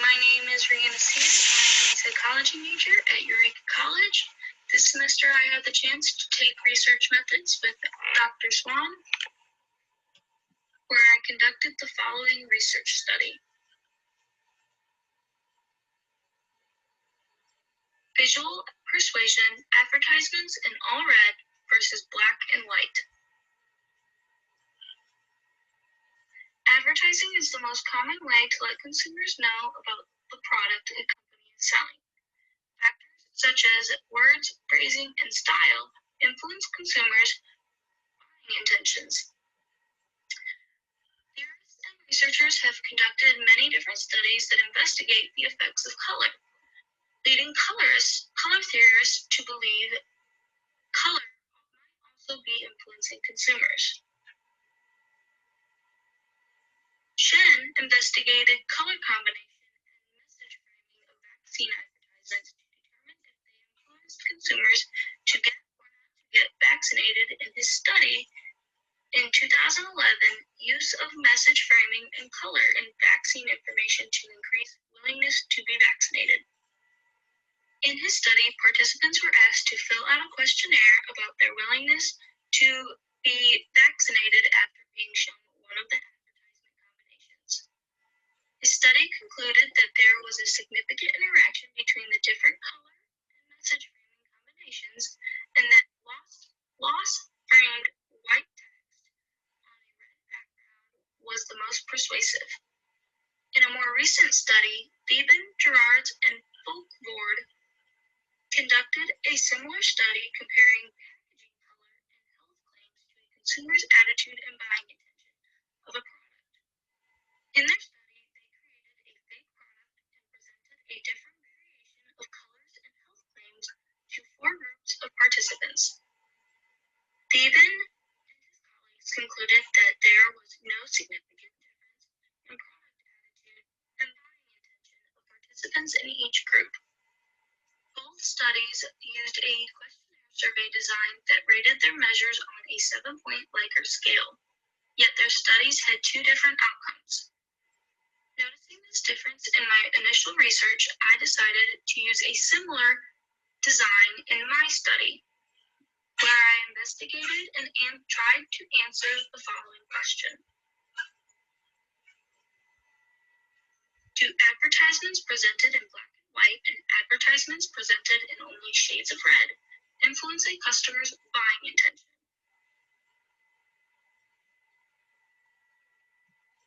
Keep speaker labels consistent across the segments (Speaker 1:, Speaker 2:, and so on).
Speaker 1: My name is Rhianna. I'm a psychology major at Eureka College. This semester I had the chance to take research methods with Dr. Swan, where I conducted the following research study. Visual persuasion, advertisements in all red versus black and white. Advertising is the most common way to let consumers know about the product a company is selling. Factors such as words, phrasing, and style influence consumers' buying intentions. Theorists and researchers have conducted many different studies that investigate the effects of color, leading color theorists to believe color might also be influencing consumers. Shen investigated color combination and message framing of vaccine advertisements to determine if they influenced consumers to get or not to get vaccinated. In his study in 2011, use of message framing and color in vaccine information to increase willingness to be vaccinated. In his study, participants were asked to fill out a questionnaire about their willingness to be vaccinated after being shown one of the advertisement combinations. His study concluded that there was a significant interaction between the different color and message framing combinations, and that loss framed white text on a red background was the most persuasive. In a more recent study, Theben, Gerards, and Folkvord conducted a similar study comparing packaging color and health claims to a consumer's attitude and buying intention of a product. In their study, they created a fake product and presented a different variation of colors and health claims to 4 groups of participants. Theben and his colleagues concluded that there was no significant difference in product attitude and buying intention of participants in each group. Both studies used a questionnaire survey design that rated their measures on a 7-point Likert scale, yet their studies had 2 different outcomes. Noticing this difference in my initial research, I decided to use a similar design in my study, where I investigated and tried to answer the following question. Do advertisements presented in black and white and advertisements presented in only shades of red influence a customer's buying intention?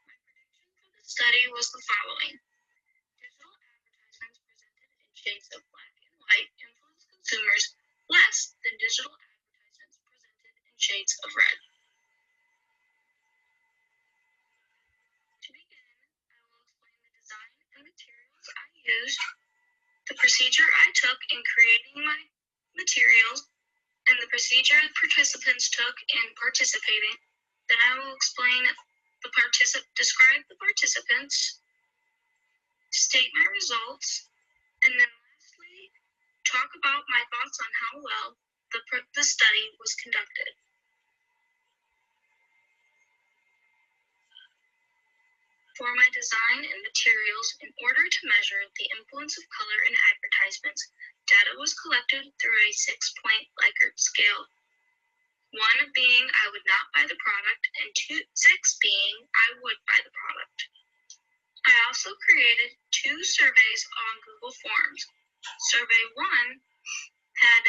Speaker 1: My prediction for the study was the following. Digital advertisements presented in shades of black and white influence consumers less than digital advertisements presented in shades of red. To begin, I will explain the design and materials I used, the procedure I took in creating my materials, and the procedure participants took in participating. Then I will explain describe the participants, state my results, and then lastly, talk about my thoughts on how well the study was conducted. For my design and materials, in order to measure the influence of color in advertisements, data was collected through a 6-point Likert scale. 1 being I would not buy the product, and 6 being I would buy the product. I also created 2 surveys on Google Forms. Survey 1 had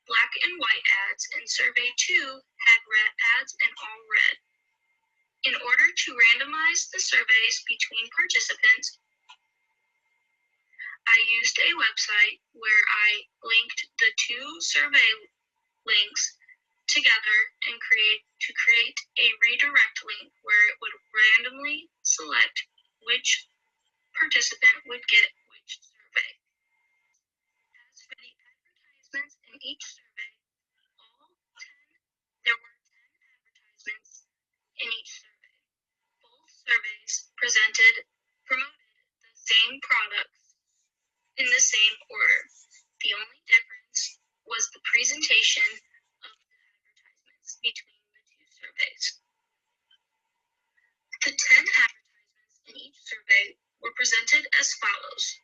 Speaker 1: black and white ads, and survey 2 had red ads and all red. In order to randomize the surveys between participants, I used a website where I linked the 2 survey links together and create a redirect link where it would randomly select which participant would get which survey. As for the advertisements in each survey, there were 10 advertisements in each survey. Both surveys promoted the same products in the same order. The only difference was the presentation of the advertisements between the 2 surveys. The 10 advertisements in each survey were presented presented as follows: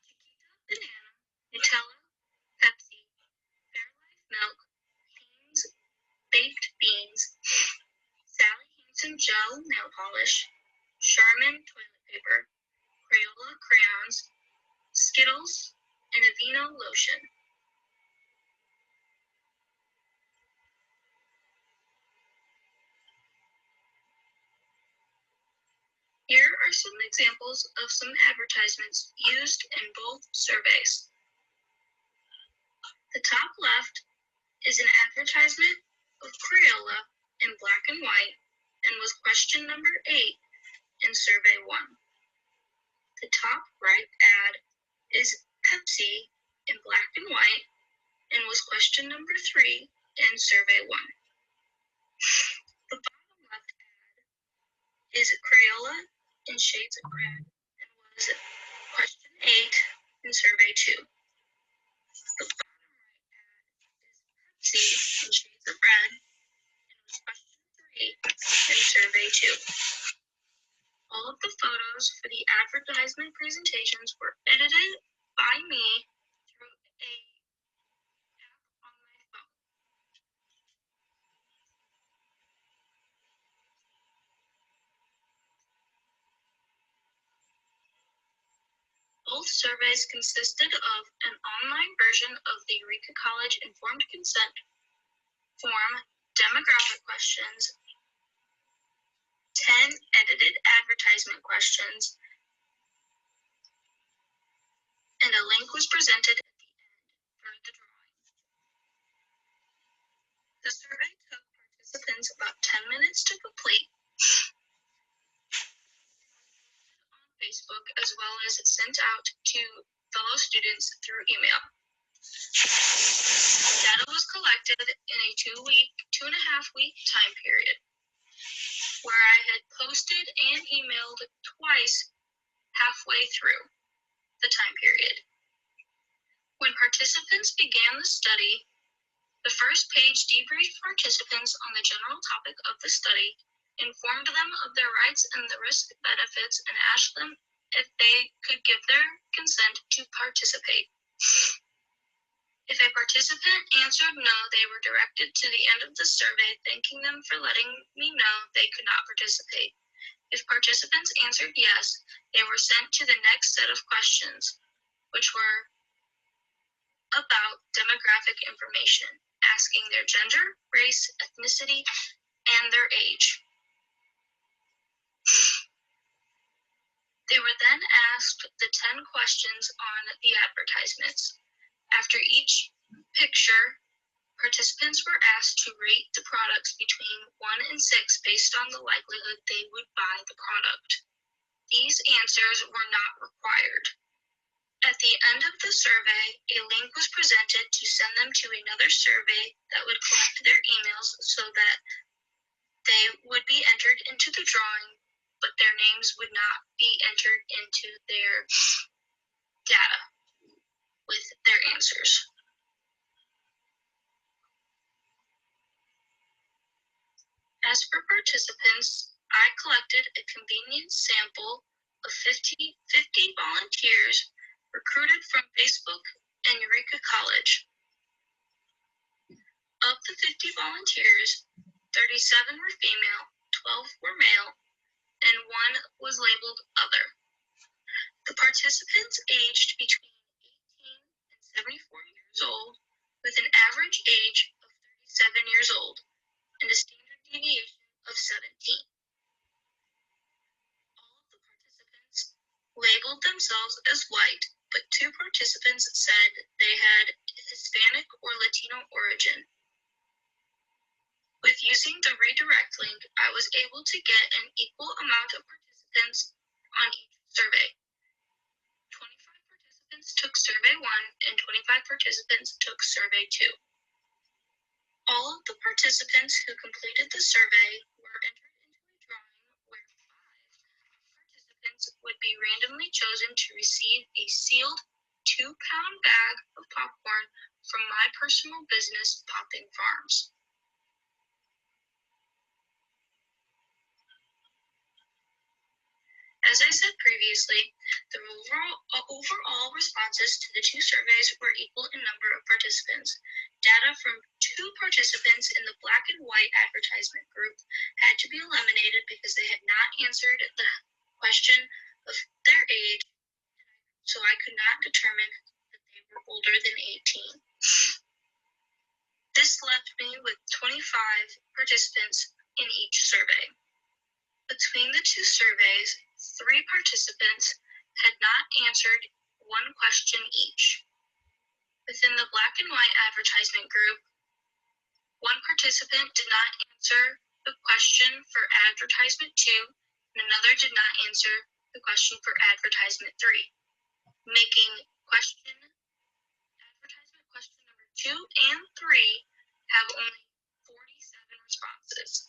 Speaker 1: Chiquita Banana, Nutella, Pepsi, Fairlife Milk, Beans, Baked Beans, Sally Hansen Gel Nail Polish, Charmin Toilet Paper, Crayola Crayons, Skittles, and Aveeno Lotion. Here are some examples of some advertisements used in both surveys. The top left is an advertisement of Crayola in black and white and was question number 8 in survey 1. The top right ad is Pepsi in black and white and was question number 3 in survey 1. The bottom left ad is Crayola in shades of red and was question 8 in survey 2. The bottom right ad is Pepsi in shades of red and was question 3 in survey 2. All of the photos for the advertisement presentations were edited by me through a app on my phone. Both surveys consisted of an online version of the Eureka College Informed Consent form, demographic questions, 10 edited advertisement questions, and a link was presented at the end for the drawing. The survey took participants about 10 minutes to complete on Facebook, as well as sent out to fellow students through email. Data was collected in a 2.5 week time period, where I had posted and emailed twice halfway through the time period. When participants began the study, the first page debriefed participants on the general topic of the study, informed them of their rights and the risk benefits, and asked them if they could give their consent to participate. If a participant answered no, they were directed to the end of the survey, thanking them for letting me know they could not participate. If participants answered yes, they were sent to the next set of questions, which were about demographic information, asking their gender, race, ethnicity, and their age. They were then asked the 10 questions on the advertisements. After each picture, participants were asked to rate the products between 1 and 6 based on the likelihood they would buy the product. These answers were not required. At the end of the survey, a link was presented to send them to another survey that would collect their emails so that they would be entered into the drawing, but their names would not be entered into their data with their answers. As for participants, I collected a convenient sample of 50 volunteers recruited from Facebook and Eureka College. Of the 50 volunteers, 37 were female, 12 were male, and 1 was labeled other. The participants aged between 18 and 74 years old, with an average age of 37 years old and a standard deviation of 17. All of the participants labeled themselves as white, but 2 participants said they had Hispanic or Latino origin. With using the redirect link, I was able to get an equal amount of participants on each survey. 25 participants took survey 1 and 25 participants took survey 2. All of the participants who completed the survey were entered into a drawing where 5 participants would be randomly chosen to receive a sealed 2-pound bag of popcorn from my personal business, Popping Farms. As I said previously, the overall responses to the two surveys were equal in number of participants. Data from two participants in the black and white advertisement group had to be eliminated because they had not answered the question of their age, so I could not determine that they were older than 18. This left me with 25 participants in each survey. Between the two surveys, 3 participants had not answered one question each. Within the black and white advertisement group, one participant did not answer the question for advertisement 2, and another did not answer the question for advertisement 3, making advertisement question number 2 and 3 have only 47 responses.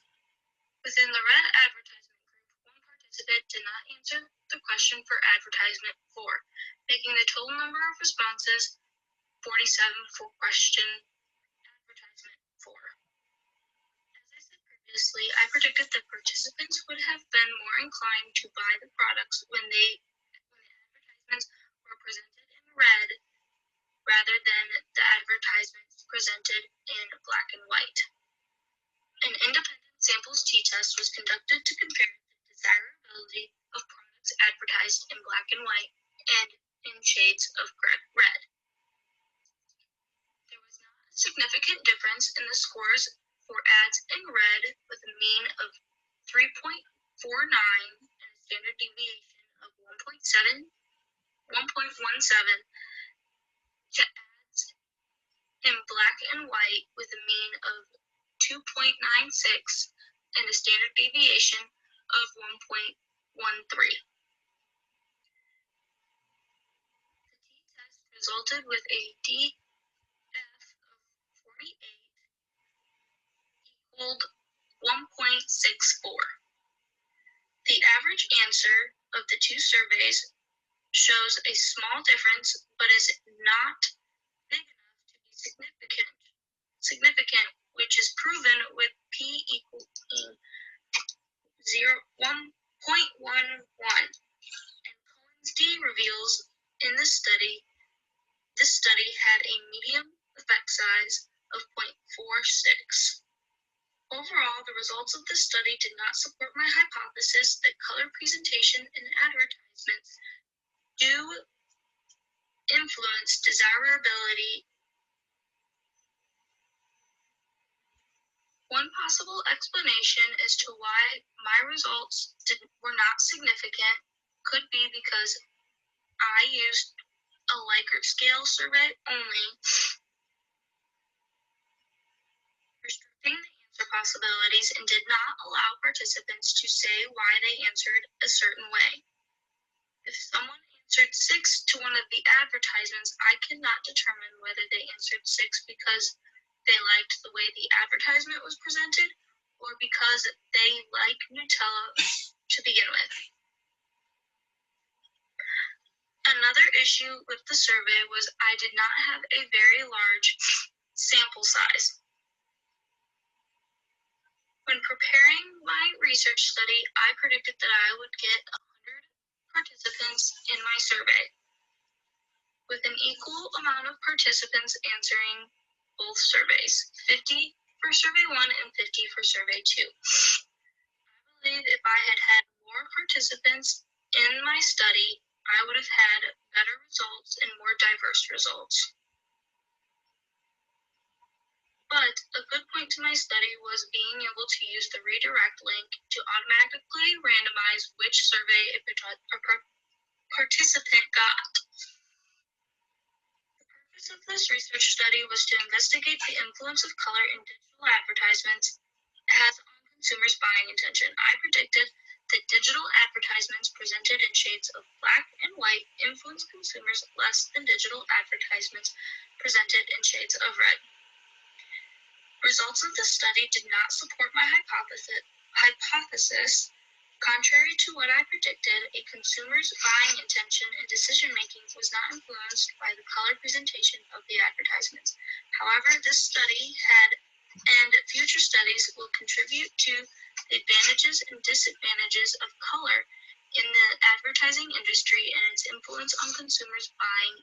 Speaker 1: Within the red advertisement group, one participant did not answer the question for advertisement 4, making the total number of responses 47 for question advertisement 4. As I said previously, I predicted that participants would have been more inclined to buy the products when the advertisements were presented in red rather than the advertisements presented in black and white. An independent samples t-test was conducted to compare the desirability of products advertised in black and white and in shades of red. There was not a significant difference in the scores for ads in red, with a mean of 3.49 and a standard deviation of 1.17, to ads in black and white with a mean of 2.96 and a standard deviation of 1.13. The t-test resulted with a DF of 48 equaled 1.64. The average answer of the two surveys shows a small difference, but is not big enough to be significant, which is proven with p equaling 1.11. And Cohen's d reveals in this study had a medium effect size of 0.46. Overall, the results of this study did not support my hypothesis that color presentation in advertisements do influence desirability. One possible explanation as to why my results were not significant could be because I used a Likert scale survey only, restricting the answer possibilities, and did not allow participants to say why they answered a certain way. If someone answered 6 to one of the advertisements, I cannot determine whether they answered 6 because they liked the way the advertisement was presented or because they like Nutella to begin with. Another issue with the survey was I did not have a very large sample size. When preparing my research study, I predicted that I would get 100 participants in my survey, with an equal amount of participants answering both surveys, 50 for survey 1 and 50 for survey 2. I believe if I had had more participants in my study, I would have had better results and more diverse results. But a good point to my study was being able to use the redirect link to automatically randomize which survey a participant got. The purpose of this research study was to investigate the influence of color in digital advertisements has on consumers' buying intention. I predicted that digital advertisements presented in shades of black and white influence consumers less than digital advertisements presented in shades of red. Results of the study did not support my hypothesis. Contrary to what I predicted, a consumer's buying intention and decision-making was not influenced by the color presentation of the advertisements. However, this study and future studies will contribute to the advantages and disadvantages of color in the advertising industry and its influence on consumers' buying